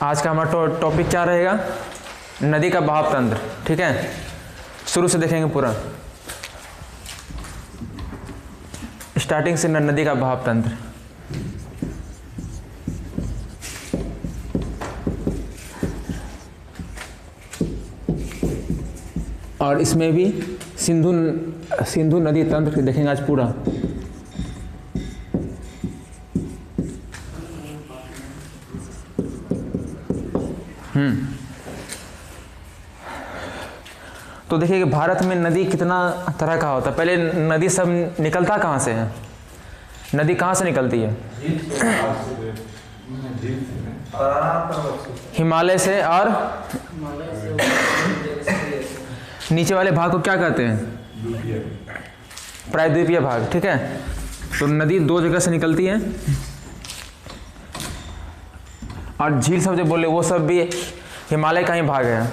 आज का हमारा टॉपिक क्या रहेगा? नदी का बहाव तंत्र। ठीक है, शुरू से देखेंगे पूरा, स्टार्टिंग से नदी का बहाव तंत्र। और इसमें भी सिंधु नदी तंत्र देखेंगे आज पूरा। तो देखिए कि भारत में नदी कितना तरह का होता है। पहले नदी सब निकलता कहाँ से है? नदी कहाँ से निकलती है? हिमालय से। और नीचे वाले भाग को क्या कहते हैं? प्रायद्वीपीय भाग। ठीक है, तो नदी दो जगह से निकलती है। और झील सब जो बोले वो सब भी हिमालय का ही भाग है।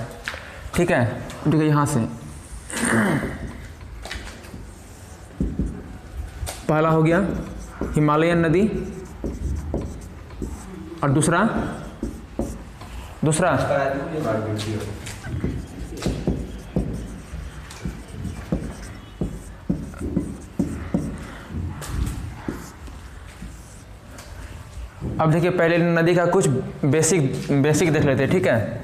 ठीक है, देखिए यहाँ से पहला हो गया हिमालयन नदी, और दूसरा अब देखिए पहले नदी का कुछ बेसिक देख लेते हैं। ठीक है,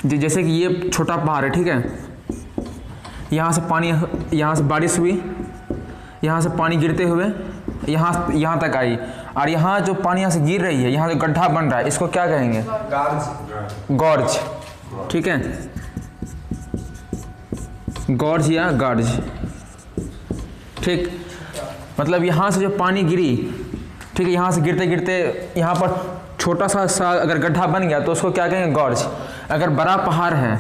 जैसे कि ये छोटा पहाड़ है। ठीक है, यहाँ से बारिश हुई, यहाँ से पानी गिरते हुए यहाँ तक आई, और यहाँ जो पानी यहाँ से गिर रही है, यहाँ जो गड्ढा बन रहा है, इसको क्या कहेंगे? गॉर्ज। ठीक है, गॉर्ज या गार्ज। ठीक, मतलब यहाँ से जो पानी गिरी, ठीक है, यहाँ से गिरते गिरते यहाँ पर छोटा सा अगर गड्ढा बन गया तो उसको क्या कहेंगे? गॉर्ज। अगर बड़ा पहाड़ है,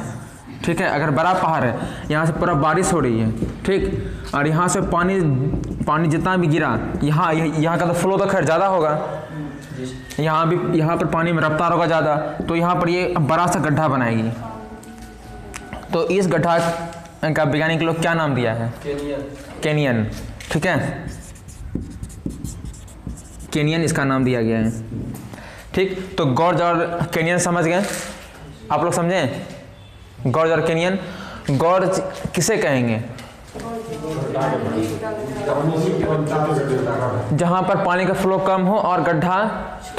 ठीक है, अगर बड़ा पहाड़ है, यहाँ से पूरा बारिश हो रही है, ठीक, और यहाँ से पानी जितना भी गिरा, यहाँ का तो फ्लो तो खैर ज़्यादा होगा, यहाँ पर पानी में रफ्तार होगा ज़्यादा, तो यहाँ पर ये बड़ा सा गड्ढा बनाएगी। तो इस गड्ढा का वैज्ञानिक लोग क्या नाम दिया है? कैनियन। ठीक है, कैनियन इसका नाम दिया गया है। ठीक, तो गॉर्ज और कैनियन समझ गए आप लोग? समझें गॉर्ज और कैनियन। गॉर्ज किसे कहेंगे? जहाँ पर पानी का फ्लो कम हो और गड्ढा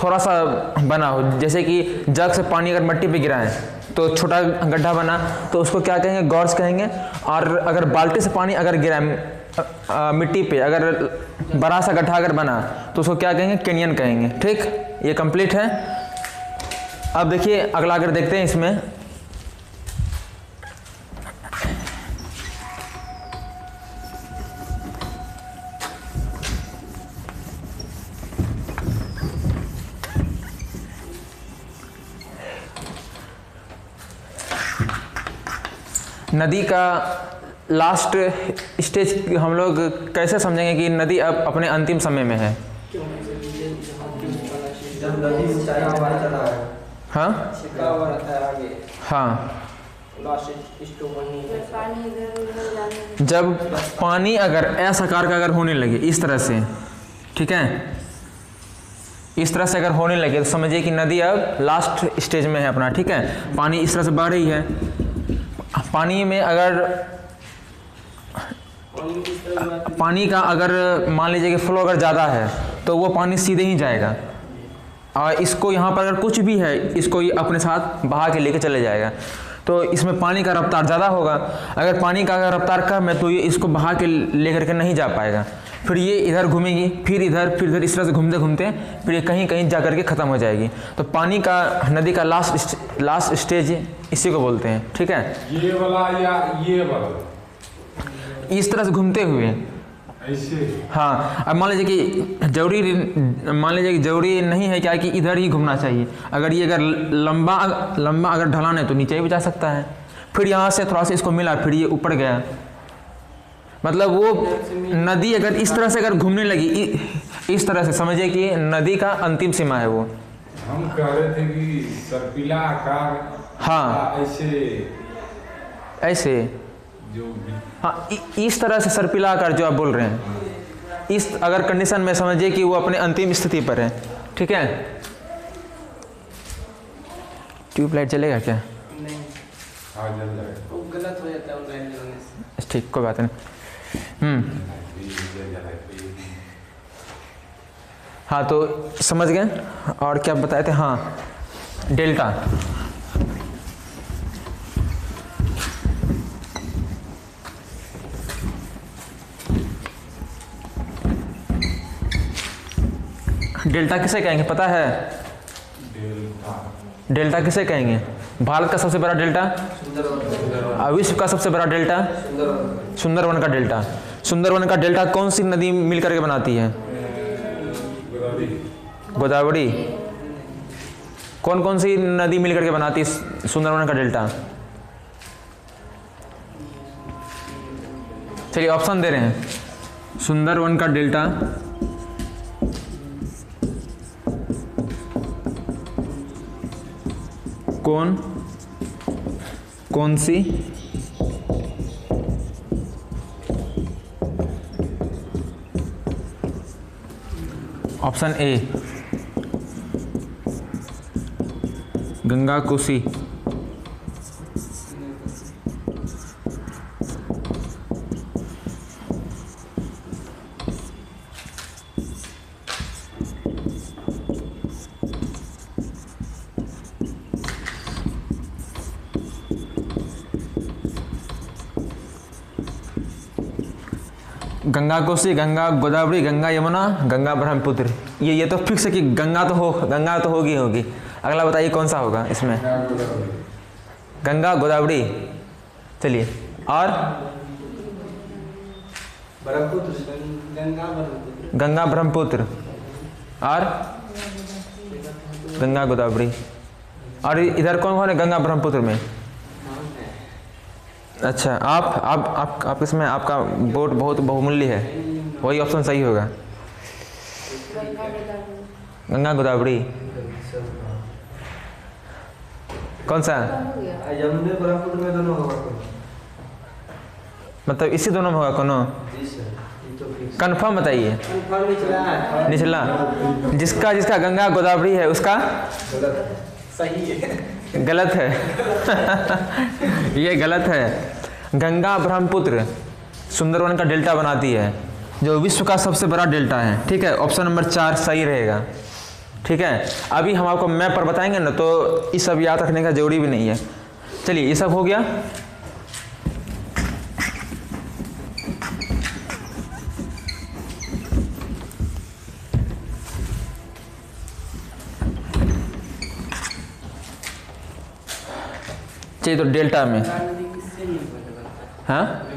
थोड़ा सा बना हो, जैसे कि जग से पानी अगर मिट्टी पे गिरा है तो छोटा गड्ढा बना, तो उसको क्या कहेंगे? गॉर्ज कहेंगे। और अगर बाल्टी से पानी अगर गिरा मिट्टी पे, अगर बड़ा सा गड्ढा अगर बना, तो उसको क्या कहेंगे? कैनियन कहेंगे। ठीक, ये कंप्लीट है। अब देखिए अगला अगर देखते हैं इसमें, नदी का लास्ट स्टेज हम लोग कैसे समझेंगे कि नदी अब अपने अंतिम समय में है? हाँ हाँ, जब पानी अगर ऐसा आकार का अगर होने लगे इस तरह से, ठीक है, इस तरह से अगर होने लगे तो समझिए कि नदी अब लास्ट स्टेज में है अपना। ठीक है, पानी इस तरह से बह रही है। पानी में अगर पानी का अगर मान लीजिए कि फ्लो अगर ज़्यादा है तो वो पानी सीधे ही जाएगा, और इसको यहाँ पर अगर कुछ भी है इसको ये अपने साथ बहा के लेके चले जाएगा। तो इसमें पानी का रफ्तार ज़्यादा होगा। अगर पानी का अगर रफ्तार कम है तो ये इसको बहा के लेकर के नहीं जा पाएगा। फिर ये इधर घूमेगी, फिर इधर, इस तरह से घूमते घूमते फिर ये कहीं जा करके ख़त्म हो जाएगी। तो पानी का नदी का लास्ट स्टेज इसी को बोलते हैं। ठीक है, ये वाला या ये वाला इस तरह से घूमते हुए ऐसे। हाँ, अब मान लीजिए कि जरूरी नहीं है क्या कि इधर ही घूमना चाहिए। अगर ये लंबा अगर ढलान है तो नीचे भी जा सकता है। फिर यहाँ से थोड़ा सा इसको मिला, फिर ये ऊपर गया। मतलब वो नदी अगर इस तरह से अगर घूमने लगी, इस तरह से समझिए कि नदी का अंतिम सीमा है वो। हम कह रहे थे कि सर्पिला आकार। हाँ, ऐसे जो हाँ, इस तरह से सर्पिला आकार जो आप बोल रहे हैं, इस अगर कंडीशन में समझिए कि वो अपने अंतिम स्थिति पर है। ठीक है, ट्यूबलाइट जलेगा क्या? नहीं, हाँ जल जाएगा। वो गलत हो जाता है ऑनलाइन जलाने से। ठीक, कोई बात नहीं। हाँ तो समझ गए। और क्या बताए थे? हाँ, डेल्टा। डेल्टा किसे कहेंगे पता है? डेल्टा किसे कहेंगे? भारत का सबसे बड़ा डेल्टा, और विश्व का सबसे बड़ा डेल्टा सुंदरवन का डेल्टा। सुंदरवन का डेल्टा कौन सी नदी मिल करके बनाती है? गोदावरी। कौन कौन सी नदी मिल करके बनाती है सुंदरवन का डेल्टा? चलिए ऑप्शन दे रहे हैं। सुंदरवन का डेल्टा कौन सी ऑप्शन ए गंगा कोसी, गंगा कोसी, गंगा गोदावरी, गंगा यमुना, गंगा ब्रह्मपुत्र। ये तो फिक्स है कि गंगा तो होगी। अगला बताइए कौन सा होगा इसमें? गंगा गोदावरी। चलिए और गंगा ब्रह्मपुत्र और गंगा गोदावरी। और इधर कौन कौन है गंगा ब्रह्मपुत्र में? अच्छा, आप इसमें आपका वोट बहुत बहुमूल्य है, वही ऑप्शन सही होगा। गंगा गोदावरी कौन सा? यमुना ब्रह्मपुत्र में दोनों होगा। मतलब इसी दोनों में होगा कोनो? कंफर्म बताइए। निचला जिसका गंगा गोदावरी है उसका सही है। गलत है। ये गलत है। गंगा ब्रह्मपुत्र सुंदरवन का डेल्टा बनाती है, जो विश्व का सबसे बड़ा डेल्टा है। ठीक है, ऑप्शन नंबर 4 सही रहेगा। ठीक है, अभी हम आपको मैप पर बताएंगे ना, तो ये सब याद रखने का जरूरी भी नहीं है। चलिए, ये सब हो गया। चलिए, तो डेल्टा में हाँ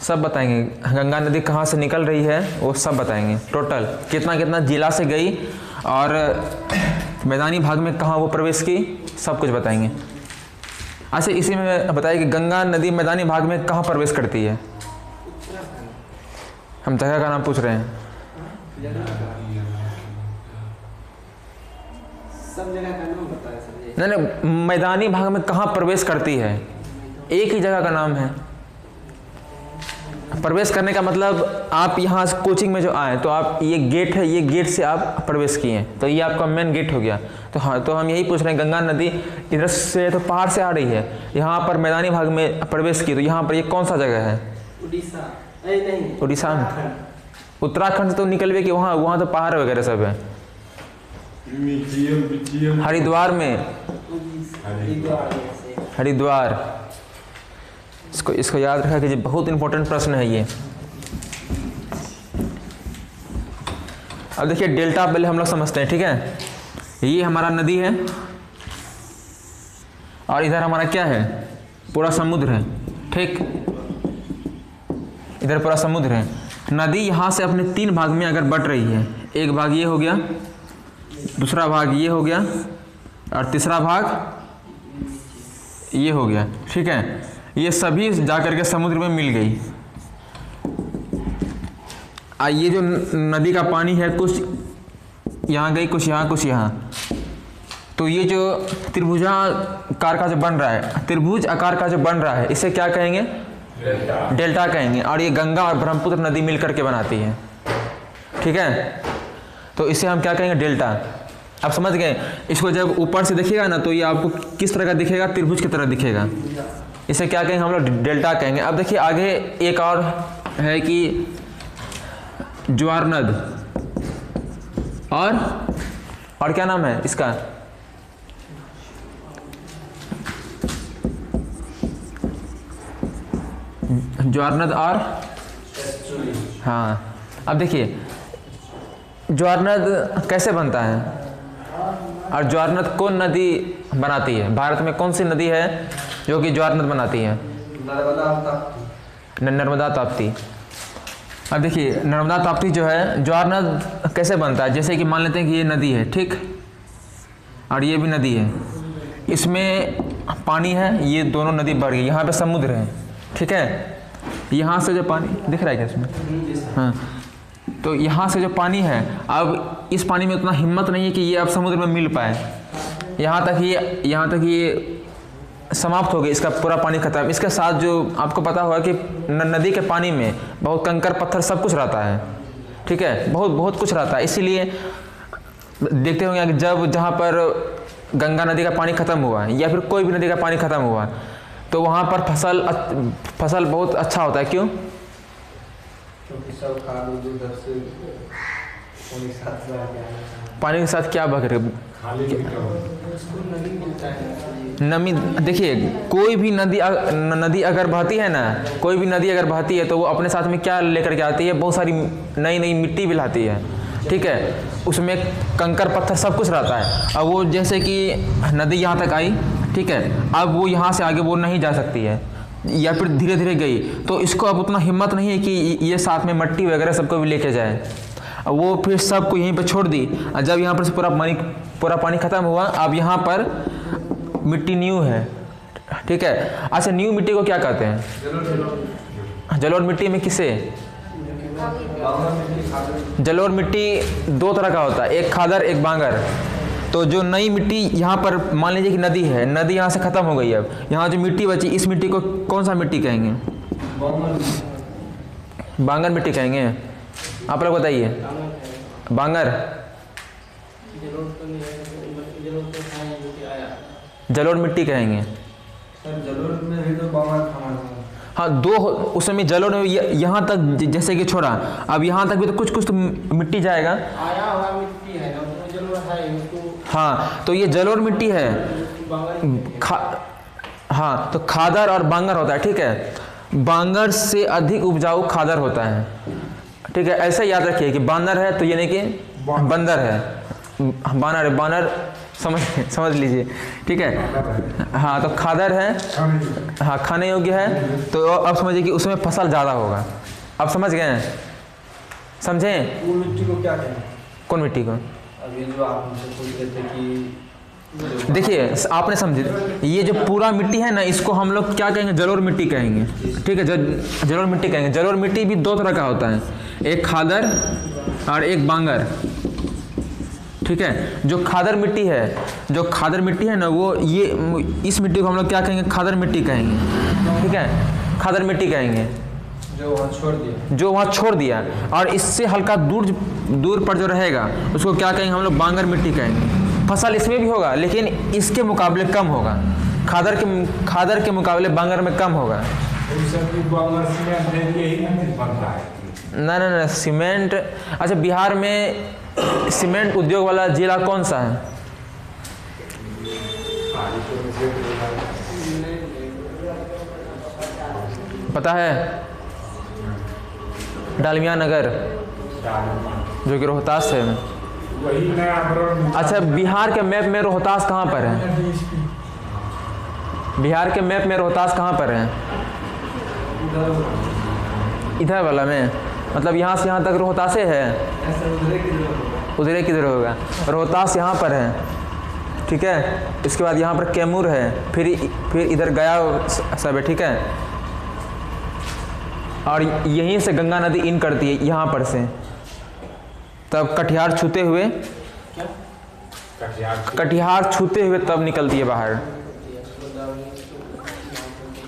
सब बताएंगे। गंगा नदी कहाँ से निकल रही है वो सब बताएंगे। टोटल कितना जिला से गई और मैदानी भाग में कहाँ वो प्रवेश की, सब कुछ बताएंगे। अच्छा, इसी में बताइए कि गंगा नदी मैदानी भाग में कहाँ प्रवेश करती है? हम जगह का नाम पूछ रहे हैं। सब जगह का नाम बताया सर। नहीं, मैदानी भाग में कहाँ प्रवेश करती है, एक ही जगह का नाम है। प्रवेश करने का मतलब आप यहाँ कोचिंग में जो आए तो आप ये गेट है, ये गेट से आप प्रवेश किए, तो ये आपका मेन गेट हो गया। तो हाँ, तो हम यही पूछ रहे हैं, गंगा नदी इधर से तो पहाड़ से आ रही है, यहाँ पर मैदानी भाग में प्रवेश की, तो यहाँ पर ये कौन सा जगह है? उड़ीसा। नहीं, उड़ीसा में। उत्तराखंड से तो निकलवे कि वहाँ तो पहाड़ वगैरह सब है। हरिद्वार में, हरिद्वार। इसको याद रखा कि बहुत इंपॉर्टेंट प्रश्न है ये। अब देखिए, डेल्टा पहले हम लोग समझते हैं। ठीक है, ये हमारा नदी है और इधर हमारा क्या है? पूरा समुद्र है। ठीक, इधर पूरा समुद्र है। नदी यहाँ से अपने 3 भाग में अगर बट रही है, एक भाग ये हो गया, दूसरा भाग ये हो गया और तीसरा भाग ये हो गया। ठीक है, ये सभी जाकर के समुद्र में मिल गई। ये जो नदी का पानी है, कुछ यहाँ गई, कुछ यहाँ, कुछ यहाँ, तो ये जो त्रिभुजाकार का जो बन रहा है, त्रिभुज आकार का जो बन रहा है, इसे क्या कहेंगे? डेल्टा कहेंगे। और ये गंगा और ब्रह्मपुत्र नदी मिल करके बनाती है। ठीक है, तो इसे हम क्या कहेंगे? डेल्टा। आप समझ गए। इसको जब ऊपर से देखिएगा ना तो ये आपको किस तरह का दिखेगा, त्रिभुज की तरह दिखेगा। इसे क्या कहेंगे हम लोग, डेल्टा कहेंगे। अब देखिए आगे एक और है कि ज्वार नद और क्या नाम है इसका, ज्वार नद और हाँ। अब देखिए ज्वार नद कैसे बनता है और ज्वार नद कौन नदी बनाती है, भारत में कौन सी नदी है जो कि ज्वार नद बनाती है? नर्मदा ताप्ती। अब देखिए नर्मदा ताप्ती जो है, ज्वार नद कैसे बनता है, जैसे कि मान लेते हैं कि ये नदी है, ठीक, और ये भी नदी है, इसमें पानी है, ये दोनों नदी बढ़ गई, यहाँ पे समुद्र है, ठीक है। यहाँ से जो पानी दिख रहा है क्या इसमें, हाँ, तो यहाँ से जो पानी है, अब इस पानी में उतना हिम्मत नहीं है कि ये अब समुद्र में मिल पाए, यहाँ तक ये समाप्त हो गई, इसका पूरा पानी खत्म। इसके साथ जो आपको पता होगा कि नदी के पानी में बहुत कंकर पत्थर सब कुछ रहता है, ठीक है, बहुत कुछ रहता है। इसीलिए देखते होंगे कि जब जहाँ पर गंगा नदी का पानी खत्म हुआ या फिर कोई भी नदी का पानी खत्म हुआ तो वहाँ पर फसल बहुत अच्छा होता है। क्यों? क्योंकि सब खाद उधर से पानी के साथ क्या बह रहे, नमी। देखिए कोई भी नदी अगर बहती है ना, कोई भी नदी अगर बहती है तो वो अपने साथ में क्या लेकर के आती है, बहुत सारी नई मिट्टी भी लाती है, ठीक है, उसमें कंकर पत्थर सब कुछ रहता है। अब वो जैसे कि नदी यहाँ तक आई, ठीक है, अब वो यहाँ से आगे वो नहीं जा सकती है या फिर धीरे धीरे गई, तो इसको अब उतना हिम्मत नहीं है कि ये साथ में मिट्टी वगैरह सबको भी लेके जाए। अब वो फिर सबको यहीं पे छोड़ दी। जब यहाँ पर से पूरा पानी खत्म हुआ, अब यहाँ पर मिट्टी न्यू है, ठीक है। अच्छा, न्यू मिट्टी को क्या कहते हैं? जलोढ़ मिट्टी में किसे? जलोढ़ मिट्टी दो तरह का होता है, एक खादर एक बांगर। तो जो नई मिट्टी यहाँ पर मान लीजिए कि नदी है, नदी यहाँ से खत्म हो गई, अब यहाँ जो मिट्टी बची इस मिट्टी को कौन सा मिट्टी कहेंगे? बांगर मिट्टी कहेंगे। आप लोग बताइए, बांगर, जलोढ़ मिट्टी कहेंगे। जलोढ़ में भी तो बांगर, हाँ, दो उसमें जलोढ़ में यहाँ तक जैसे कि छोड़ा, अब यहाँ तक भी तो कुछ तो मिट्टी जाएगा, आया हुआ मिट्टी है ना, तो जलोढ़ है उसको। हाँ, तो ये जलोढ़ मिट्टी है। हाँ, तो खादर और बांगर होता है, ठीक है। बांगर से अधिक उपजाऊ खादर होता है, ठीक है। ऐसा याद रखिए कि बानर है तो यानी कि बंदर है, बानर समझ लीजिए, ठीक है। हाँ, तो खादर है, हाँ, खाने योग्य है, तो अब समझिए कि उसमें फसल ज़्यादा होगा। अब समझ गए हैं? समझें? वो मिट्टी को क्या कहें? कौन मिट्टी को? अभी जो आप मुझसे पूछ रहे थे कि देखिए आपने समझे, ये जो पूरा मिट्टी है ना, इसको हम लोग क्या कहेंगे? जलोढ़ मिट्टी कहेंगे, ठीक है, जलोढ़ मिट्टी कहेंगे। जलोढ़ मिट्टी भी दो तरह का होता है, एक खादर और एक बांगर, ठीक है। जो खादर मिट्टी है ना, वो ये इस मिट्टी को हम लोग क्या कहेंगे? खादर मिट्टी कहेंगे, ठीक है, खादर मिट्टी कहेंगे। जो वहाँ छोड़ दिया और इससे हल्का दूर पर जो रहेगा उसको क्या कहेंगे? हम लोग बांगर मिट्टी कहेंगे। फसल इसमें भी होगा लेकिन इसके मुकाबले कम होगा, खादर के मुकाबले बांगर में कम होगा। ना सीमेंट। अच्छा, बिहार में सीमेंट उद्योग वाला जिला कौन सा है? पता है? डालमिया नगर, जो कि रोहतास है। अच्छा, बिहार के मैप में रोहतास कहाँ पर है? बिहार के मैप में रोहतास कहाँ पर है? इधर वाला में, मतलब यहाँ से यहाँ तक रोहतास है, उधर किधर होगा? रोहतास यहाँ पर है, ठीक है। इसके बाद यहाँ पर कैमूर है, फिर इधर गया सब है, ठीक है। और यहीं से गंगा नदी इन करती है, यहाँ पर से, तब कटिहार छूते हुए तब निकलती है बाहर।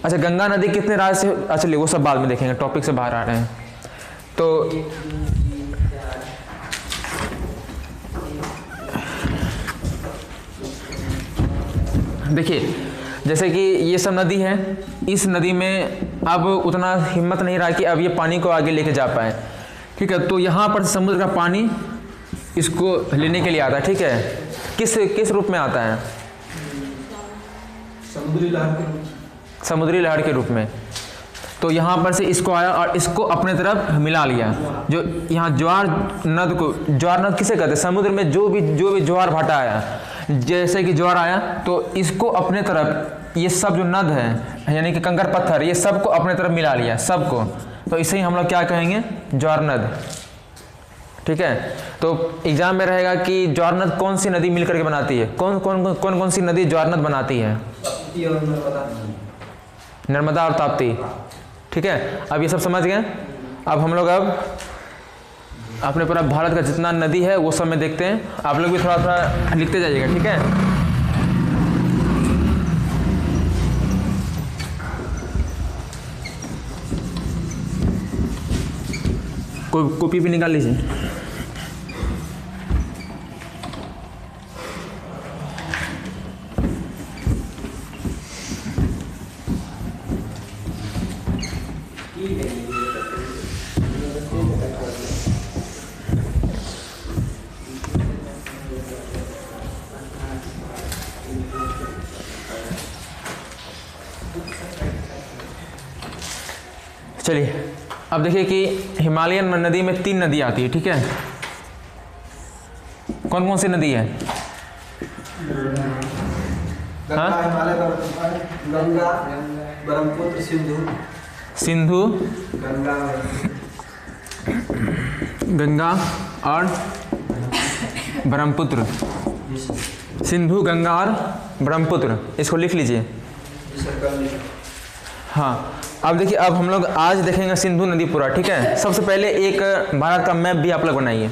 अच्छा, गंगा नदी कितने राज्य से, अच्छा चलिए वो सब बाद में देखेंगे, टॉपिक से बाहर आ रहे हैं। तो देखिए जैसे कि ये सब नदी है, इस नदी में अब उतना हिम्मत नहीं रहा कि अब ये पानी को आगे लेके जा पाए, ठीक है। तो यहाँ पर समुद्र का पानी इसको लेने के लिए आता है, ठीक है। किस रूप में आता है? समुद्री लहर के समुद्री लहर के रूप में। तो यहाँ पर से इसको आया और इसको अपने तरफ मिला लिया। जो यहाँ ज्वार नद किसे कहते हैं? समुद्र में जो भी ज्वार भाटा आया, जैसे कि ज्वार आया तो इसको अपने तरफ, ये सब जो नद है यानी कि कंकर पत्थर, ये सबको अपने तरफ मिला लिया, सबको। तो इसे ही हम लोग क्या कहेंगे? ज्वार नद, ठीक है। तो एग्जाम में रहेगा कि ज्वार नद कौन सी नदी मिलकर के बनाती है? कौन सी नदी ज्वार नद बनाती है? नर्मदा और ताप्ती, ठीक है। अब ये सब समझ गए। अब हम लोग अपने पूरा भारत का जितना नदी है वो सब में देखते हैं। आप लोग भी थोड़ा थोड़ा लिखते जाइएगा, ठीक है। कोई कॉपी भी निकाल लीजिए। चलिए अब देखिए कि हिमालयन नदी में 3 नदी आती है, ठीक है। कौन कौन सी नदी है? गंगा, हिमालय, गंगा, ब्रह्मपुत्र, सिंधु, गंगा और ब्रह्मपुत्र। सिंधु, गंगा और ब्रह्मपुत्र, इसको लिख लीजिए। हाँ, अब देखिए अब हम लोग आज देखेंगे सिंधु नदी पूरा, ठीक है। सबसे पहले एक भारत का मैप भी आप लोग बनाइए।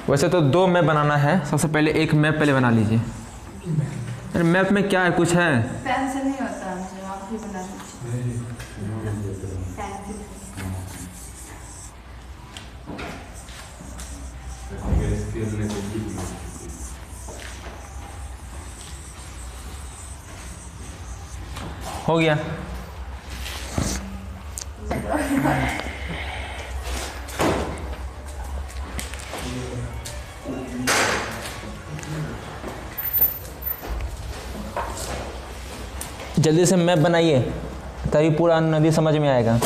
वैसे तो 2 मैप बनाना है, सबसे पहले एक मैप पहले बना लीजिए। मैप में क्या है, कुछ है? पेन से नहीं होता, आप ही बना लीजिए। हो गया। जल्दी से मैप बनाइए तभी पूरा नदी समझ में आएगा।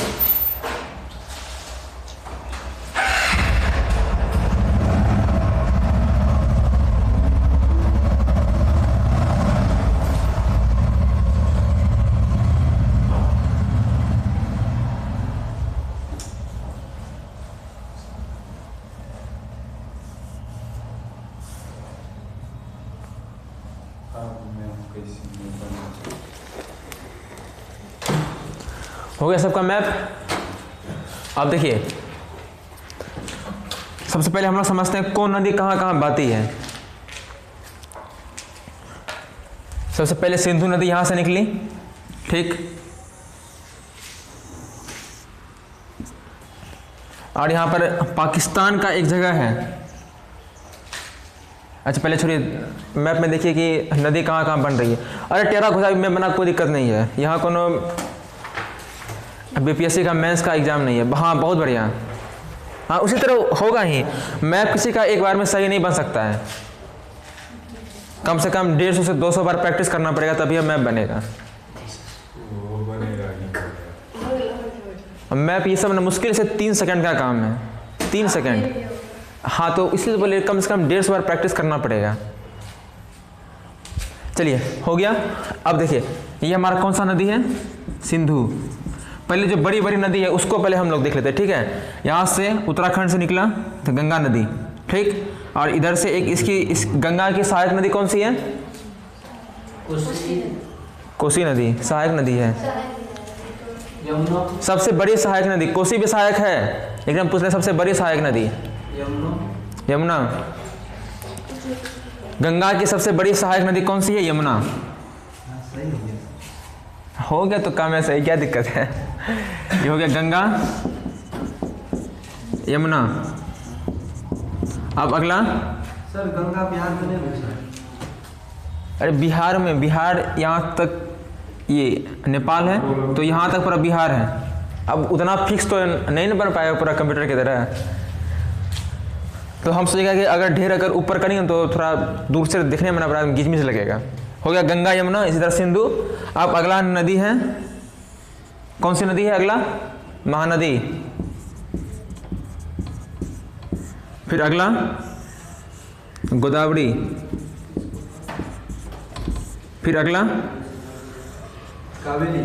हो गया सबका मैप। अब देखिए सबसे पहले हम लोग समझते हैं कौन नदी कहाँ कहाँ बहती है। सबसे पहले सिंधु नदी यहाँ से निकली, ठीक। और यहाँ पर पाकिस्तान का एक जगह है। अच्छा पहले छोड़िए, मैप में देखिए कि नदी कहाँ कहाँ बन रही है। अरे टेरा घुसा मैप बना, कोई दिक्कत नहीं है। यहाँ कोनो बीपीएससी का मेंस का एग्जाम नहीं है। हाँ बहुत बढ़िया। हाँ उसी तरह होगा ही। मैप किसी का एक बार में सही नहीं बन सकता है, कम से कम 150 से 200 बार प्रैक्टिस करना पड़ेगा तभी मैप बनेगा। मैप ये सब ना मुश्किल से 3 सेकंड का काम है, 3 सेकंड। हाँ तो इसलिए बोले कम से कम 150 बार प्रैक्टिस करना पड़ेगा। चलिए हो गया। अब देखिए ये हमारा कौन सा नदी है? सिंधु। पहले जो बड़ी बड़ी नदी है उसको पहले हम लोग देख लेते हैं, ठीक है। यहाँ से उत्तराखंड से निकला तो गंगा नदी, ठीक। और इधर से एक इस गंगा की सहायक नदी कौन सी है? कोसी नदी सहायक नदी है। सबसे बड़ी सहायक नदी कोसी भी सहायक है, एकदम पूछ रहे सबसे बड़ी सहायक नदी यमुना। गंगा की सबसे बड़ी सहायक नदी कौन सी है? यमुना। सही हो गया। हो गया तो काम है सही, क्या दिक्कत है? ये हो गया गंगा यमुना। अब अगला, सर गंगा बिहार में नहीं घुसा है। अरे बिहार में, बिहार यहाँ तक ये नेपाल है तो यहाँ तक पूरा बिहार है। अब उतना फिक्स तो नहीं ना बन पाएगा पूरा कंप्यूटर की तरह, तो हम सोचेगा कि अगर ऊपर करेंगे तो थोड़ा दूर से देखने में ना बड़ा गिचमिच लगेगा। हो गया गंगा यमुना, इसी तरह सिंधु। अब अगला नदी है, कौन सी नदी है अगला? महानदी। फिर अगला गोदावरी। फिर अगला कावेरी,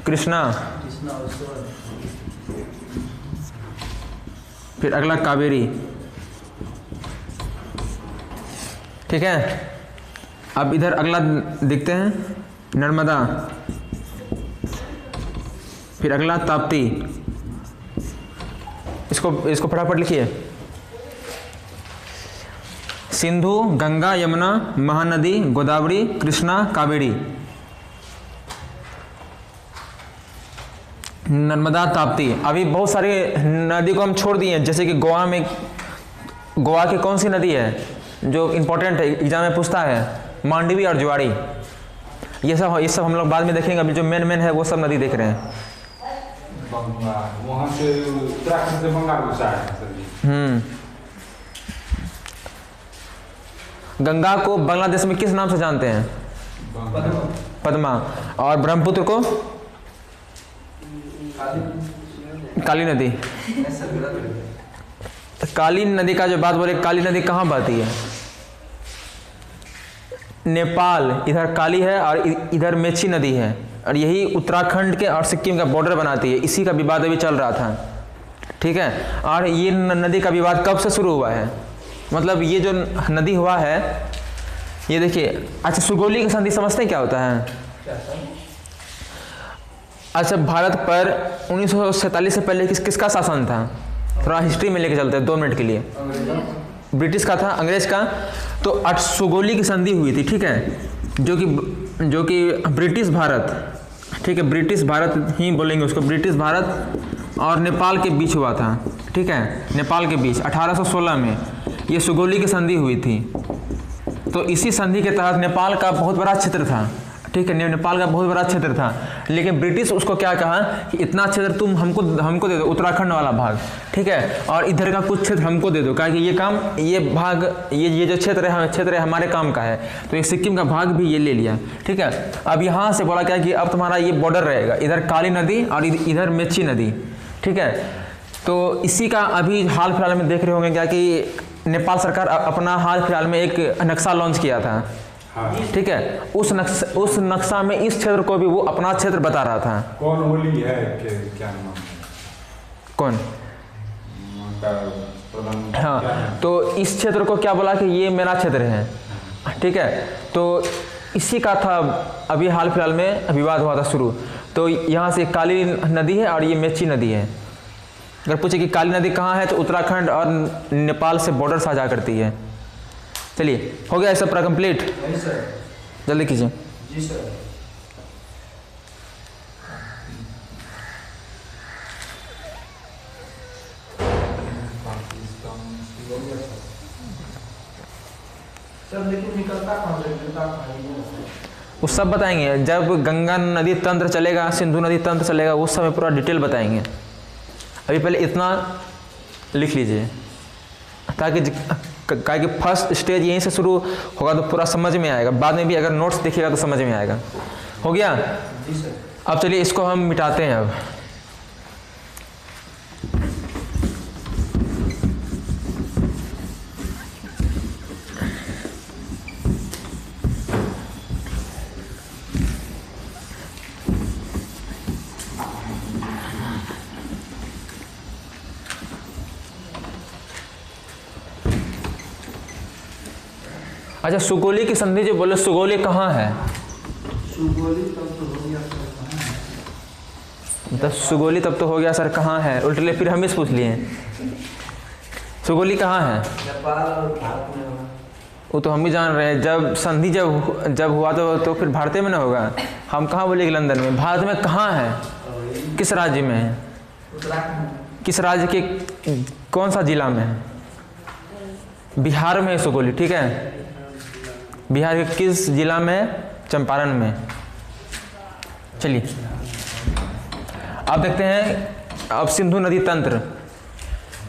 कृष्णा। कृष्णा, उसके बाद फिर अगला कावेरी। ठीक है। अब इधर अगला देखते हैं, नर्मदा। फिर अगला ताप्ती। इसको फटाफट लिखिए। सिंधु, गंगा, यमुना, महानदी, गोदावरी, कृष्णा, कावेरी, नर्मदा, ताप्ती। अभी बहुत सारे नदी को हम छोड़ दिए, जैसे कि गोवा में, गोवा की कौन सी नदी है जो इम्पोर्टेंट है, एग्जाम में पूछता है? मांडवी और जुआरी। ये सब हम लोग बाद में देखेंगे, अभी जो मेन है वो सब नदी देख रहे हैं। बंगाल, वहाँ से उत्तराखंड से बंगाल घुसा है सर जी। गंगा को बांग्लादेश में किस नाम से जानते हैं? पद्मा। और ब्रह्मपुत्र को? काली नदी। काली नदी का जो बात बोले, काली नदी कहाँ बहती है? नेपाल, इधर काली है और इधर मेची नदी है, और यही उत्तराखंड के और सिक्किम का बॉर्डर बनाती है। इसी का विवाद अभी चल रहा था, ठीक है। और ये नदी का विवाद कब से शुरू हुआ है? मतलब ये जो नदी हुआ है, ये देखिए। अच्छा, सुगौली की संधि समझते हैं क्या होता है? अच्छा, भारत पर 1947 से पहले किसका शासन था? थोड़ा हिस्ट्री में लेके चलते हैं 2 मिनट के लिए। ब्रिटिश का था, अंग्रेज का। तो सुगौली की संधि हुई थी, ठीक है, जो कि ब्रिटिश भारत, ठीक है, ब्रिटिश भारत ही बोलेंगे उसको, ब्रिटिश भारत और नेपाल के बीच हुआ था, ठीक है, नेपाल के बीच 1816 में ये सुगौली की संधि हुई थी। तो इसी संधि के तहत नेपाल का बहुत बड़ा क्षेत्र था, ठीक है, नेपाल का बहुत बड़ा क्षेत्र था, लेकिन ब्रिटिश उसको क्या कहा कि इतना क्षेत्र तुम हमको दे दो, उत्तराखंड वाला भाग, ठीक है, और इधर का कुछ क्षेत्र हमको दे दो, कहा कि ये काम, ये भाग, ये जो क्षेत्र है हमारे काम का है। तो ये सिक्किम का भाग भी ये ले लिया, ठीक है। अब यहाँ से बोला क्या कि अब तुम्हारा ये बॉर्डर रहेगा, इधर काली नदी और इधर मेची नदी, ठीक है। तो इसी का अभी हाल फिलहाल में देख रहे होंगे क्या कि नेपाल सरकार अपना हाल फिलहाल में एक नक्शा लॉन्च किया था, ठीक है। उस नक्शा में इस क्षेत्र को भी वो अपना क्षेत्र बता रहा था। कौन होली है क्या नाम? कौन? हाँ, तो इस क्षेत्र को क्या बोला कि ये मेरा क्षेत्र है, ठीक है। तो इसी का था अभी हाल फिलहाल में विवाद हुआ था शुरू। तो यहाँ से काली नदी है और ये मेची नदी है। अगर पूछे कि काली नदी कहाँ है, तो उत्तराखंड और नेपाल से बॉर्डर साझा करती है। चलिए, हो गया सब पूरा कंप्लीट? नहीं सर। जल्दी कीजिए। जी सर। सर लेकिन निकलता कहाँ से, निकलता कहाँ है? वो सब बताएंगे जब गंगा नदी तंत्र चलेगा, सिंधु नदी तंत्र चलेगा, उस समय पूरा डिटेल बताएंगे। अभी पहले इतना लिख लीजिए, ताकि फर्स्ट स्टेज यहीं से शुरू होगा तो पूरा समझ में आएगा, बाद में भी अगर नोट्स देखिएगा तो समझ में आएगा। हो गया? जी सर। अब चलिए इसको हम मिटाते हैं। अब अच्छा, सुगौली की संधि जो बोले, सुगौली कहाँ है? सुगौली तब तो हो गया सर, कहाँ है? मतलब सुगौली तब तो हो गया सर, कहाँ है? उल्टे फिर हम से पूछ लिए, सुगौली कहाँ है? नेपाल और भारत में होगा। वो तो हम भी जान रहे हैं, जब संधि जब हुआ तो फिर भारत में ना होगा। हम कहाँ बोले कि लंदन में, भारत में कहाँ है, किस राज्य में है, किस राज्य के कौन सा जिला में है? बिहार में है सुगौली, ठीक है। बिहार के किस जिला में? चंपारण में। चलिए अब देखते हैं अब सिंधु नदी तंत्र,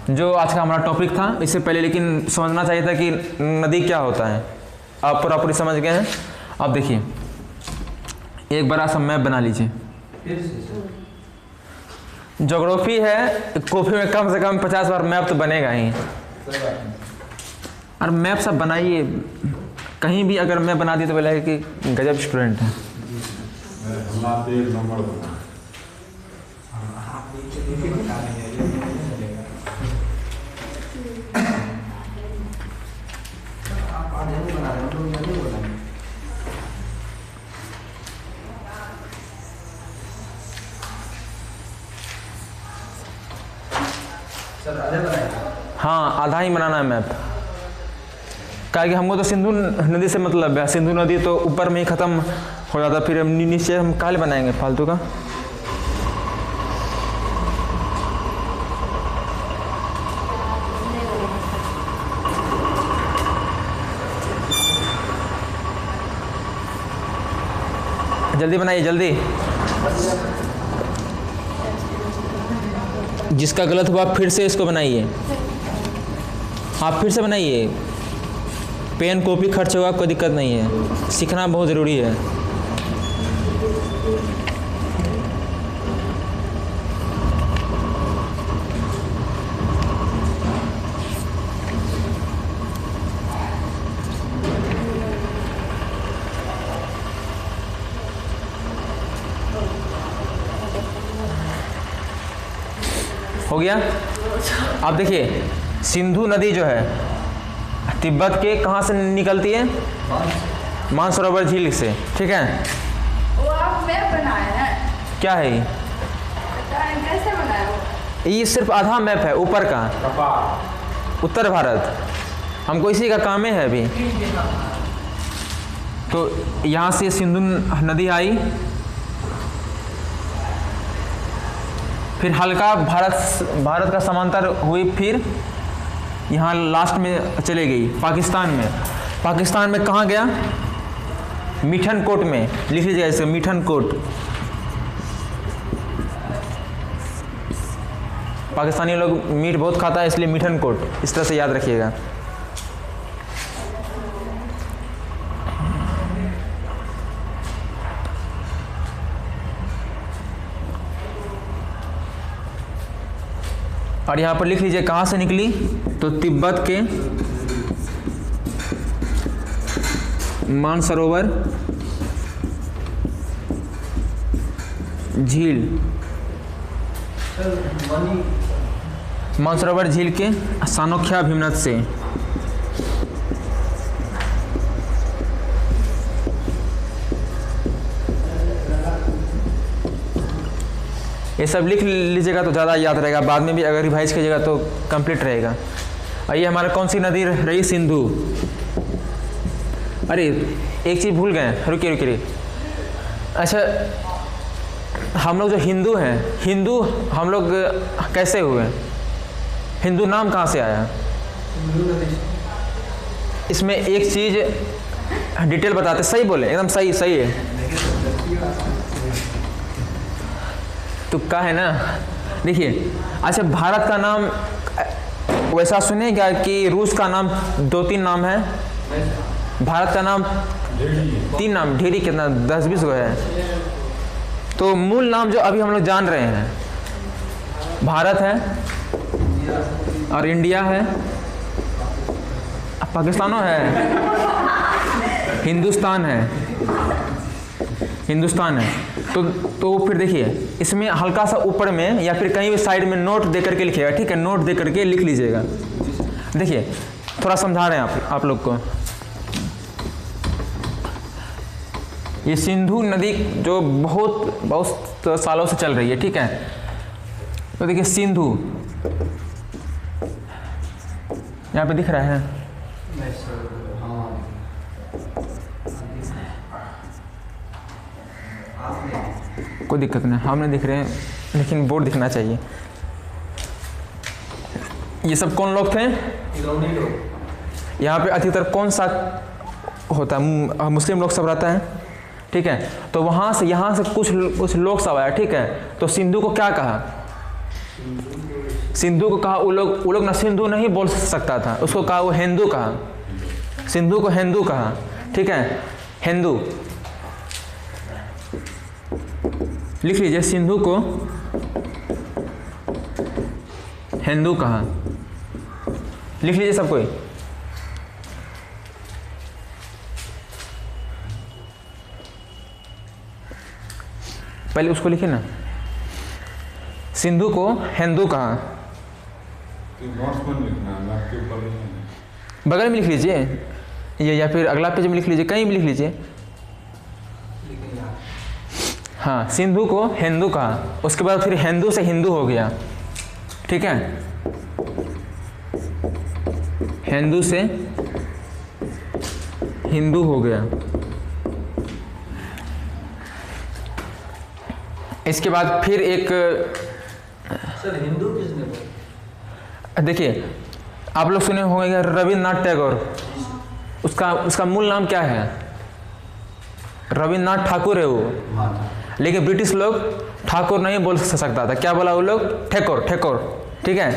जो आज का हमारा टॉपिक था। इससे पहले लेकिन समझना चाहिए था कि नदी क्या होता है। आप पूरी समझ गए हैं। अब देखिए एक बड़ा सा मैप बना लीजिए। ज्योग्राफी है, कॉपी में कम से कम 50 बार मैप तो बनेगा ही। और मैप सब बनाइए, कहीं भी अगर मैप बना दिए तो बोला है कि गजब स्टूडेंट है। हाँ आधा ही बनाना है मैप, क्या कि हमको तो सिंधु नदी से मतलब है। सिंधु नदी तो ऊपर में ही ख़त्म हो जाता, फिर नीचे हम काल बनाएंगे फालतू का। जल्दी बनाइए जल्दी। जिसका गलत हुआ फिर से इसको बनाइए। आप फिर से बनाइए, पेन कॉपी खर्च होगा, कोई दिक्कत नहीं है, सीखना बहुत ज़रूरी है। हो गया। अब देखिए सिंधु नदी जो है तिब्बत के कहाँ से निकलती है? मानसरोवर झील से, ठीक है। वो आप मैप बनाए हैं? क्या है ये? कैसे बनाए हो? ये सिर्फ आधा मैप है ऊपर का, उत्तर भारत। हमको इसी का काम है अभी। तो यहाँ से सिंधु नदी आई, फिर हल्का भारत का समांतर हुई, फिर यहाँ लास्ट में चले गई पाकिस्तान में। पाकिस्तान में कहाँ गया? मिठनकोट में, लिख लीजिएगा इसे, मिठनकोट। पाकिस्तानी लोग मीट बहुत खाता है, इसलिए मिठनकोट, इस तरह से याद रखिएगा। और यहाँ पर लिख लीजिए कहाँ से निकली, तो तिब्बत के मानसरोवर झील, मानसरोवर झील के सानोख्या भीमनद से। ये सब लिख लीजिएगा तो ज़्यादा याद रहेगा, बाद में भी अगर रिवाइज कीजिएगा तो कंप्लीट रहेगा। और ये हमारा कौन सी नदी रही? सिंधु। अरे एक चीज़ भूल गए, रुकिए। अच्छा, हम लोग जो हिंदू हैं, हिंदू हम लोग कैसे हुए? हिंदू नाम कहाँ से आया? इसमें एक चीज़ डिटेल बताते, सही बोले, एकदम सही है। तुक्का है ना। देखिए, अच्छा भारत का नाम वैसा सुने क्या कि रूस का नाम 2-3 नाम है, भारत का नाम 3 नाम, ढेरी कितना 10-20 गो है। तो मूल नाम जो अभी हम लोग जान रहे हैं, भारत है और इंडिया है, पाकिस्तानों है, हिंदुस्तान है। तो फिर देखिए इसमें हल्का सा ऊपर में या फिर कहीं भी साइड में नोट दे करके लिखिएगा, ठीक है। नोट दे करके लिख लीजिएगा। देखिए थोड़ा समझा रहे हैं आप लोग को। ये सिंधु नदी जो बहुत सालों से चल रही है, ठीक है। तो देखिए सिंधु यहाँ पे दिख रहा है, कोई दिक्कत नहीं, हम नहीं दिख रहे हैं लेकिन बोर्ड दिखना चाहिए। ये सब कौन लोग थे? यहाँ पे अधिकतर कौन सा होता है? मुस्लिम लोग सब रहता है, ठीक है। तो वहाँ से यहाँ से कुछ लोग सब आया, ठीक है। तो सिंधु को क्या कहा? सिंधु को कहा वो लोग ना सिंधु नहीं बोल सकता था, उसको कहा वो हिंदू कहा, सिंधु को हिंदू कहा, ठीक है। हिंदू लिख लीजिए, सिंधु को हिंदू कहा, लिख लीजिए सब कोई। पहले उसको लिखिए ना, सिंधु को हिंदू कहा। बगल में लिख लीजिए ये, या फिर अगला पेज में लिख लीजिए, कहीं भी लिख लीजिए। हाँ, सिंधु को हिंदू कहा, उसके बाद फिर हिंदू से हिंदू हो गया, ठीक है। हिंदू से हिंदू हो गया। इसके बाद फिर एक सर हिंदू किसने बोला? देखिए, आप लोग सुने होंगे रविन्द्रनाथ टैगोर, उसका मूल नाम क्या है? रविन्द्रनाथ ठाकुर है वो, लेकिन ब्रिटिश लोग ठाकुर नहीं बोल सकता था, क्या बोला वो लोग? ठेकोर, ठीक है।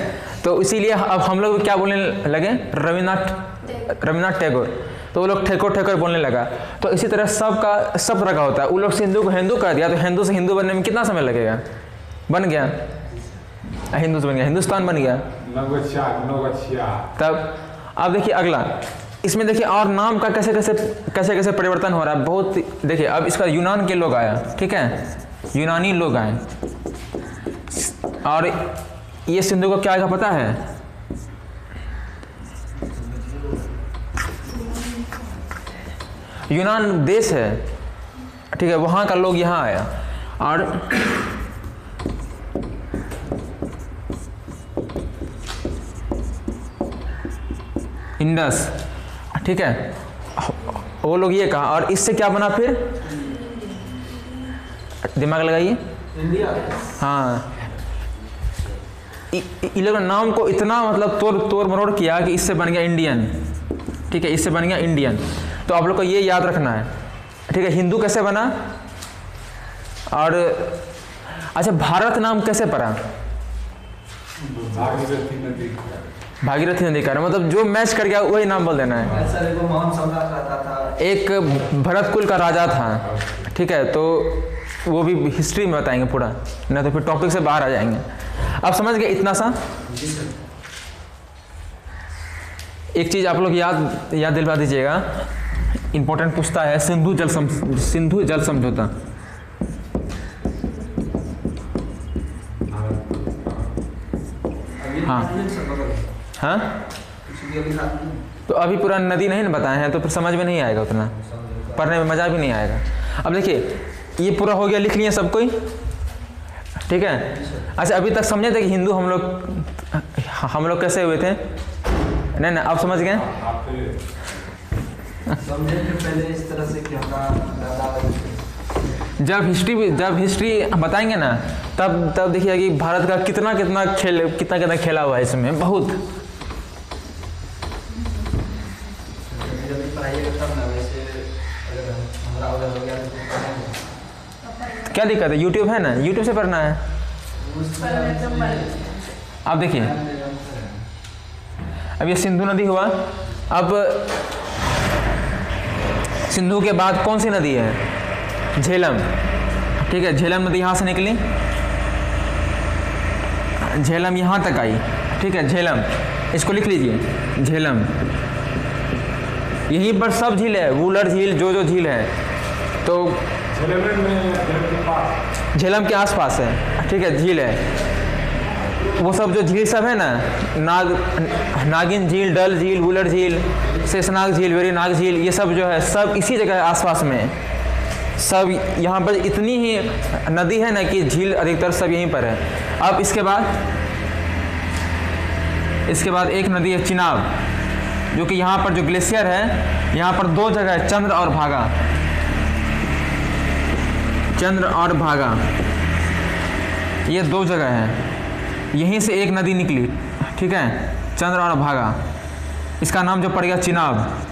तो इसीलिए अब हम लोग क्या बोलने लगे? रविन्द्रनाथ टैगोर, तो वो लोग ठेकोर बोलने लगा। तो इसी तरह सब तरह का होता है। वो लोग सिंधु को हिंदू कर दिया, तो हिंदू से हिंदू बनने में कितना समय लगेगा? बन गया, हिंदू से बन गया, हिंदुस्तान बन गया। तब अब देखिए अगला, इसमें देखिए और नाम का कैसे परिवर्तन हो रहा है बहुत। देखिए अब इसका यूनान के लोग आया, ठीक है, यूनानी लोग आए, और ये सिंधु को क्या आएगा पता है? यूनान देश है, ठीक है, वहाँ का लोग यहाँ आया, और इंडस, ठीक है, वो लोग ये कहा, और इससे क्या बना फिर? दिमाग लगाइए, इंडिया। हाँ, इन लोगों ने नाम को इतना मतलब तोड़ मरोड़ किया कि इससे बन गया इंडियन, ठीक है, इससे बन गया इंडियन। तो आप लोग को ये याद रखना है, ठीक है। हिंदू कैसे बना? और अच्छा, भारत नाम कैसे पड़ा? भागीरथी नदी का, मतलब जो मैच कर गया वही नाम बोल देना है। सर एक महान सम्राट रहता था, एक भरत कुल का राजा था, ठीक है, तो वो भी हिस्ट्री में बताएंगे पूरा, नहीं तो फिर टॉपिक से बाहर आ जाएंगे। आप समझ गए इतना सा? एक चीज आप लोग याद दिलवा दीजिएगा, इंपॉर्टेंट पूछता है, सिंधु जल समझौता। हाँ, तो अभी पूरा नदी नहीं ना बताए हैं, तो फिर समझ में नहीं आएगा, उतना पढ़ने में मज़ा भी नहीं आएगा। अब देखिए ये पूरा हो गया, लिख लिए सब कोई, ठीक है। अच्छा, अभी तक समझे थे कि हिंदू हम लोग कैसे हुए थे? नहीं, आप समझ गए? समझे कि पहले इस तरह से क्या था, जब हिस्ट्री बताएंगे ना, तब देखिए कि भारत का कितना खेला हुआ है इसमें, बहुत। क्या दिक्कत है? यूट्यूब है ना, यूट्यूब से पढ़ना है। आप देखिए, अब ये सिंधु नदी हुआ, अब सिंधु के बाद कौन सी नदी है? झेलम, ठीक है, झेलम नदी यहाँ से निकली, झेलम यहाँ तक आई, ठीक है, झेलम, इसको लिख लीजिए, झेलम। यहीं पर सब झील है, वुलर झील, जो झील है, तो झेलम के आसपास है, ठीक है, झील है। वो सब जो झील सब है ना, नागिन झील, डल झील, वुलर झील, शेषनाग झील, वेरीनाग झील, ये सब जो है सब इसी जगह आसपास में, सब यहाँ पर इतनी ही नदी है ना कि झील अधिकतर सब यहीं पर है। अब इसके बाद एक नदी है चिनाब, जो कि यहाँ पर जो ग्लेशियर है, यहाँ पर दो जगह है, चंद्र और भागा, चंद्र और भागा, ये दो जगह है। यहीं से एक नदी निकली, ठीक है, चंद्र और भागा। इसका नाम जो पड़ गया चिनाब,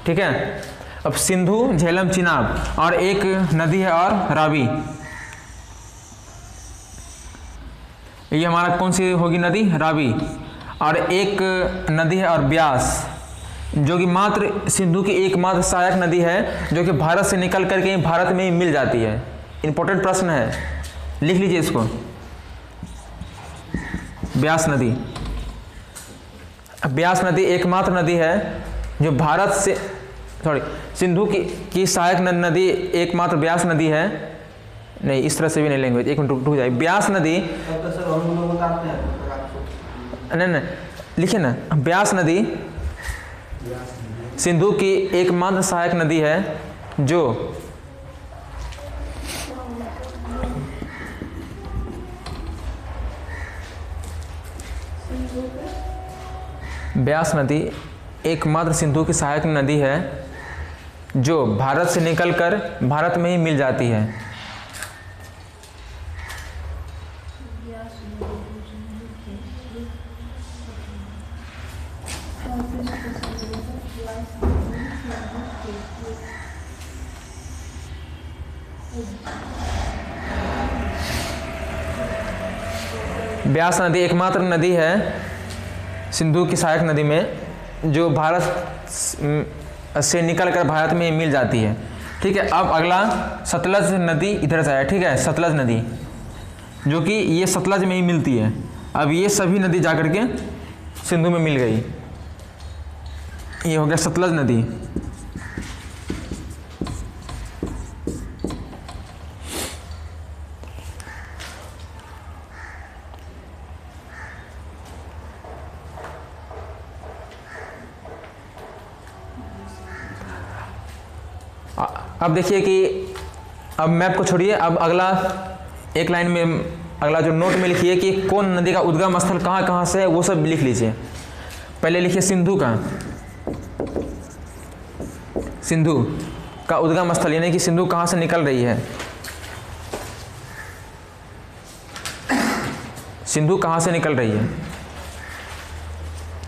ठीक है। अब सिंधु, झेलम, चिनाब, और एक नदी है और रावी। ये हमारा कौन सी होगी नदी? रावी। और एक नदी है और ब्यास, जो कि मात्र सिंधु की एकमात्र सहायक नदी है, जो कि भारत से निकल करके भारत में ही मिल जाती है। इंपॉर्टेंट प्रश्न है, लिख लीजिए इसको, ब्यास नदी। ब्यास नदी एकमात्र नदी है जो भारत से, सिंधु की सहायक नदी एकमात्र ब्यास नदी है। नहीं, इस तरह से भी नहीं लेंगे, एक मिनट रुक जाए। ब्यास नदी, नहीं लिखिए ना, ब्यास नदी सिंधु की एकमात्र सहायक नदी है जो ब्यास नदी एकमात्र सिंधु की सहायक नदी है जो भारत से निकलकर भारत में ही मिल जाती है। ब्यास नदी एकमात्र नदी है सिंधु की सहायक नदी में जो भारत से निकलकर भारत में मिल जाती है, ठीक है। अब अगला सतलज नदी इधर से आया, ठीक है, सतलज नदी, जो कि ये सतलज में ही मिलती है। अब ये सभी नदी जाकर के सिंधु में मिल गई, ये हो गया सतलज नदी। अब देखिए कि अब मैप को छोड़िए, अब अगला एक लाइन में अगला जो नोट में लिखिए कि कौन नदी का उद्गम स्थल कहाँ कहाँ से है, वो सब लिख लीजिए। पहले लिखिए सिंधु का उद्गम स्थल, यानी कि सिंधु कहाँ से निकल रही है, सिंधु कहाँ से निकल रही है?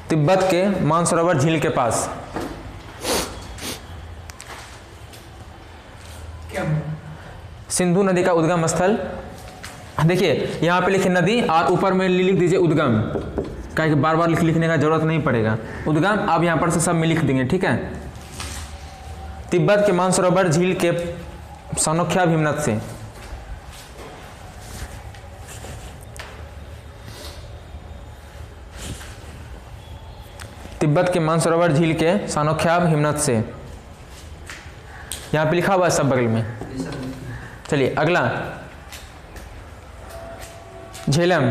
तिब्बत के मानसरोवर झील के पास। सिंधु नदी का उद्गम स्थल, देखिए यहाँ पे लिखे नदी और ऊपर में लिख दीजिए उद्गम, क्या कि बार बार लिखने का जरूरत नहीं पड़ेगा। उद्गम आप यहाँ पर से सब में लिख देंगे, ठीक है। तिब्बत के मानसरोवर झील के सानोख्या भीमनद से, तिब्बत के मानसरोवर झील के सानोख्या भीमनद से, यहाँ पे लिखा हुआ है सब बगल में। चलिए अगला झेलम,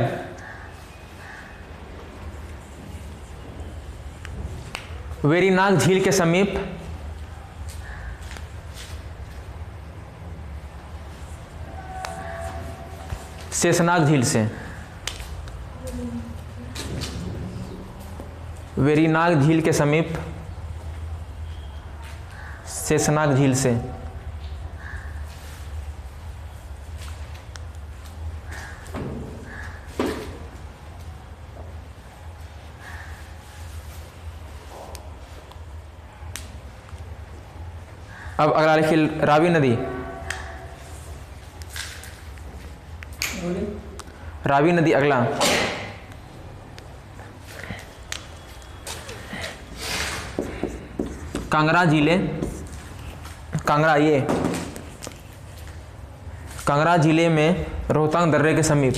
वेरीनाग झील के समीप शेषनाग झील से, वेरीनाग झील के समीप शेषनाग झील से। अब अगला लिखिए रावी नदी, रावी नदी अगला कांगड़ा जिले, कांगड़ा जिले में रोहतांग दर्रे के समीप,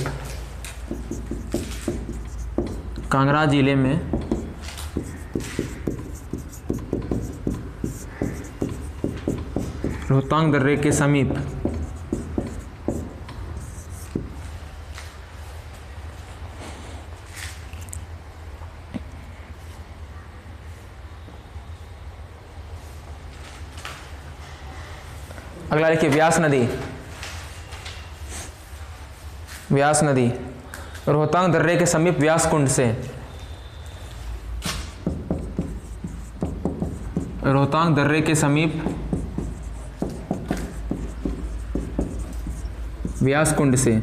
कांगड़ा जिले में रोहतांग दर्रे के समीप अगला लिखिए व्यास नदी, व्यास नदी रोहतांग दर्रे के समीप व्यास कुंड से, रोहतांग दर्रे के समीप व्यास कुंड से।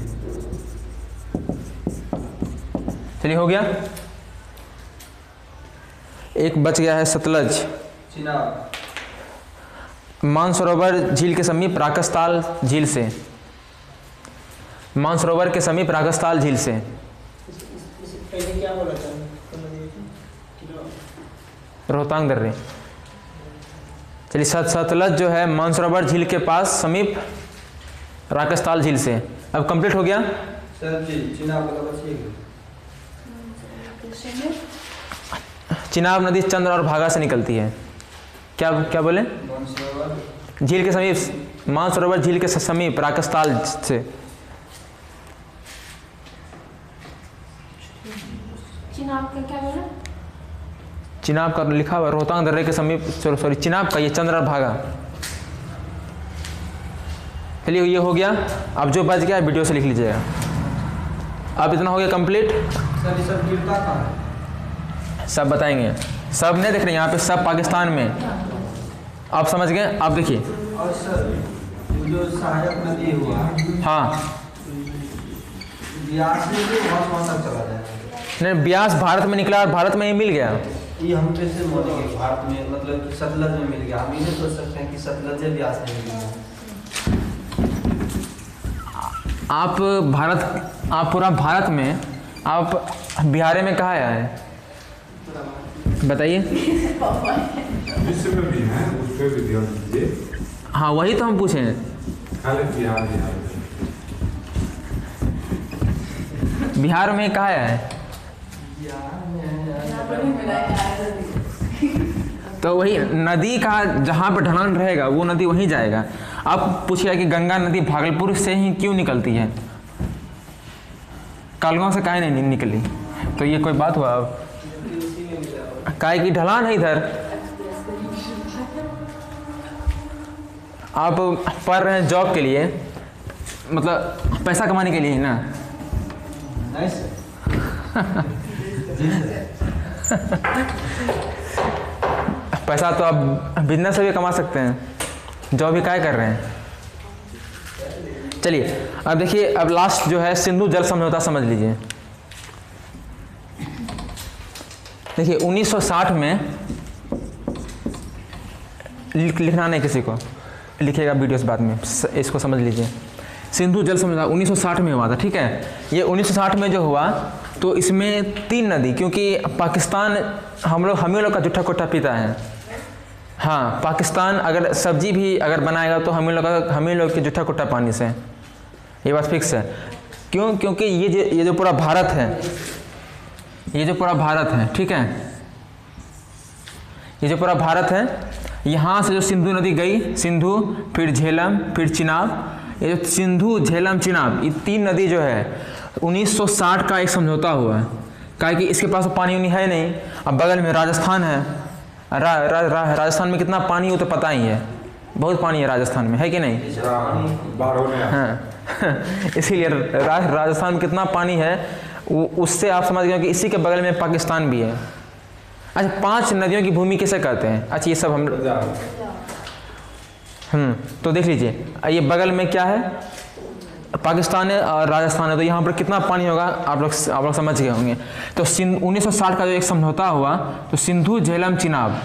चलिए हो गया। एक बच गया है सतलज, चिनाब, मानसरोवर झील के समीप राकसताल झील से। मानसरोवर के समीप राकसताल झील से। पहले क्या बोला था? रोहतांग दर्रे। चलिए सतलज जो है मानसरोवर झील के पास समीप राकसताल झील से। अब कंप्लीट हो गया। सर जी चिनाब वाला बचिएगा। चिनाब नदी चंद्र और भागा से निकलती है। क्या क्या बोले? मानसरोवर झील के समीप, मानसरोवर झील के समीप राकसताल से। चिनाब का क्या बोला? चिनाब का लिखा हुआ रोहतांग दर्रे के समीप, सॉरी चिनाब का, ये चंद्र और भागा। चलिए ये हो गया। अब जो बच गया वीडियो से लिख लीजिएगा। अब इतना हो गया कंप्लीट। सर ये सब गिरता कहाँ है? सब बताएंगे। सब नहीं देख रहे यहाँ पे, सब पाकिस्तान में। आप समझ गए? आप देखिए। और सर वो जो सहायक नदी हुआ, हाँ ब्यास से भी वहाँ तक चला जाएगा। नहीं, ब्यास भारत में निकला और भारत में ही मिल गया। ये हम कैसे बोलेंगे भारत में, मतलब कि सतलज में मिल गया? हम ये नहीं सोच सकते हैं कि सतलज है ब्यास में मिल गया। आप पूरा भारत में, आप बिहार में कहाँ आए बताइए? विश्व में भी है, उस पर भी ध्यान दीजिए। हाँ वही तो हम पूछे हैं। खाली बिहार बिहार में कहाँ है? तो वही नदी का जहाँ पर ढलान रहेगा वो नदी वहीं जाएगा। आप पूछिएगा कि गंगा नदी भागलपुर से ही क्यों निकलती है, कालगांव से काहे नहीं निकली? तो ये कोई बात हुआ? अब काहे की ढलान है इधर। आप पढ़ रहे हैं जॉब के लिए, मतलब पैसा कमाने के लिए ना? नहीं सर। जी सर। पैसा तो आप बिजनेस से भी कमा सकते हैं, जॉब भी काय कर रहे हैं। चलिए अब देखिए, अब लास्ट जो है सिंधु जल समझौता समझ लीजिए। देखिए 1960 में, लिखना नहीं किसी को, लिखेगा वीडियोस बाद में, इसको समझ लीजिए। सिंधु जल समझौता 1960 में हुआ था, ठीक है। ये 1960 में जो हुआ तो इसमें 3 नदी, क्योंकि पाकिस्तान हम ही लोग का जूठा कोठा पीता है। हाँ, पाकिस्तान अगर सब्जी भी अगर बनाएगा तो हम ही लोग के जूठा कोठा पानी से, ये बात फिक्स है। क्यों? क्योंकि ये जो पूरा भारत है, ये जो पूरा भारत है, ठीक है, ये जो पूरा भारत है, यहाँ से जो सिंधु नदी गई, सिंधु फिर झेलम फिर चिनाब, ये जो सिंधु झेलम चिनाब, ये 3 नदी जो है 1960 का एक समझौता हुआ है। काहे कि इसके पास तो पानी उनी है नहीं। अब बगल में राजस्थान है, राजस्थान में कितना पानी हो तो पता ही है, बहुत पानी है राजस्थान में, है कि नहीं? हाँ इसीलिए राजस्थान में कितना पानी है उससे आप समझ गए कि इसी के बगल में पाकिस्तान भी है। अच्छा, 5 नदियों की भूमि किसे कहते हैं? अच्छा ये सब हम तो देख लीजिए, ये बगल में क्या है, पाकिस्तान है और राजस्थान है, तो यहाँ पर कितना पानी होगा आप लोग समझ गए होंगे। तो 1960 का जो एक समझौता हुआ, तो सिंधु झेलम चिनाब,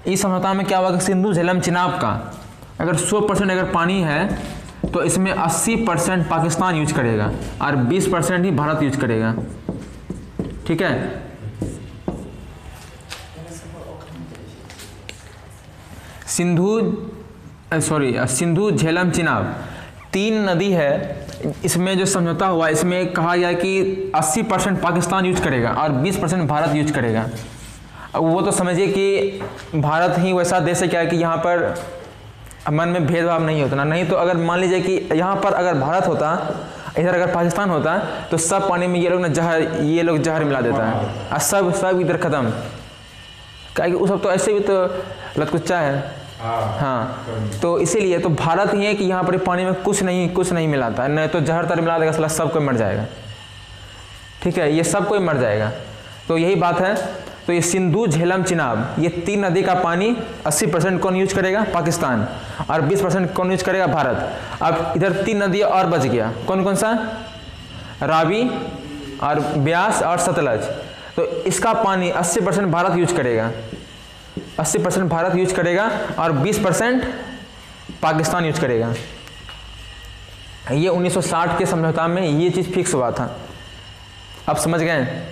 इस समझौता में क्या हुआ कि सिंधु झेलम चिनाब का अगर 100% अगर पानी है तो इसमें 80% पाकिस्तान यूज करेगा और 20% ही भारत यूज करेगा, ठीक है। सिंधु झेलम चिनाब 3 नदी है, इसमें जो समझौता हुआ इसमें कहा गया कि 80% पाकिस्तान यूज करेगा और 20% भारत यूज करेगा। अब वो तो समझिए कि भारत ही वैसा देश है क्या है कि यहाँ पर मन में भेदभाव नहीं होता ना। नहीं तो अगर मान लीजिए कि यहाँ पर अगर भारत होता, इधर अगर पाकिस्तान होता, तो सब पानी में ये लोग जहर मिला देता है और सब इधर ख़त्म। क्या कि वो सब तो ऐसे भी तो लतकुच्चा है। हाँ, तो इसीलिए तो भारत ही है कि यहाँ पर पानी में कुछ नहीं मिलाता है, नहीं तो जहर तर मिला देगा, साला सब कोई मर जाएगा, ठीक है, ये सब कोई मर जाएगा। तो यही बात है। तो ये सिंधु, झेलम, चिनाब, ये 3 नदी का पानी 80% कौन यूज करेगा? पाकिस्तान। और 20% कौन यूज करेगा? भारत। अब इधर 3 नदी और बच गया, कौन कौन सा? रावी और ब्यास और सतलज। तो इसका पानी 80% भारत यूज करेगा, 80% भारत यूज करेगा और 20% पाकिस्तान यूज करेगा। ये 1960 के समझौता में ये चीज़ फिक्स हुआ था। अब समझ गए?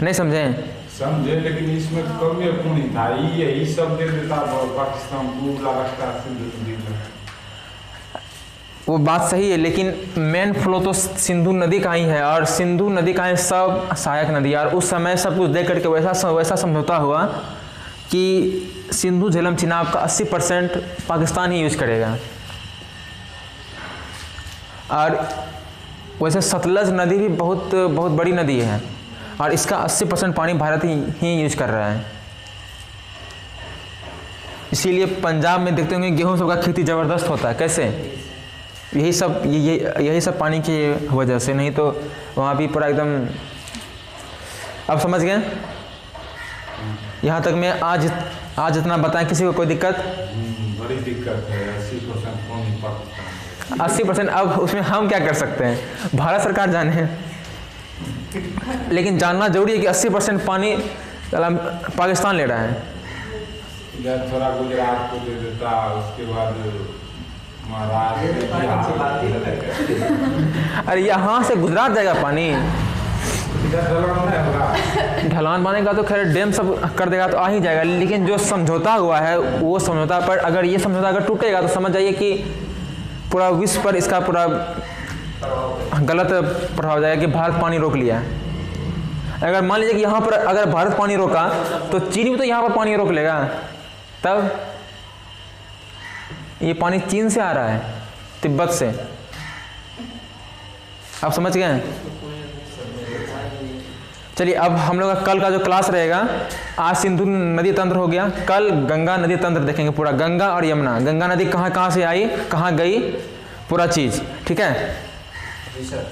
नहीं समझे? समझे, लेकिन इसमें कमी पूरी था, यही सब दे देता पाकिस्तान को लगता सिंधु। वो बात सही है, लेकिन मेन फ्लो तो सिंधु नदी का ही है, और सिंधु नदी का है सब सहायक नदी। और उस समय सब कुछ देख करके वैसा समझौता हुआ कि सिंधु, झेलम, चिनाब का 80% पाकिस्तान ही यूज करेगा। और वैसे सतलज नदी भी बहुत बहुत बड़ी नदी है, और इसका 80% पानी भारत ही यूज कर रहा है। इसीलिए पंजाब में देखते होंगे गेहूं सबका खेती ज़बरदस्त होता है। कैसे? यही सब पानी की वजह से, नहीं तो वहाँ भी पूरा एकदम। अब समझ गए? यहाँ तक मैं आज इतना बताएं, किसी को कोई दिक्कत? बड़ी दिक्कत है। 80% पानी पाकिस्तान, 80%। अब उसमें हम क्या कर सकते हैं? भारत सरकार जाने। लेकिन जानना जरूरी है कि 80% पानी पाकिस्तान ले रहा है। इधर थोड़ा गुजरात को दे देता, उसके बाद महाराष्ट्र। अरे यहाँ से गुजरात जाएगा पानी? ढलान बनेगा तो खैर डैम सब कर देगा तो आ ही जाएगा, लेकिन जो समझौता हुआ है वो समझौता पर, अगर ये समझौता अगर टूटेगा तो समझ जाइए कि पूरा विश्व पर इसका पूरा गलत प्रभाव जाएगा कि भारत पानी रोक लिया है। अगर मान लीजिए कि यहाँ पर अगर भारत पानी रोका तो चीन भी तो यहाँ पर पानी रोक लेगा, तब ये पानी चीन से आ रहा है, तिब्बत से। आप समझ गए? चलिए, अब हम लोग का कल का जो क्लास रहेगा, आज सिंधु नदी तंत्र हो गया, कल गंगा नदी तंत्र देखेंगे पूरा, गंगा और यमुना। गंगा नदी कहाँ कहाँ से आई, कहाँ गई, पूरा चीज़। ठीक है? जी सर।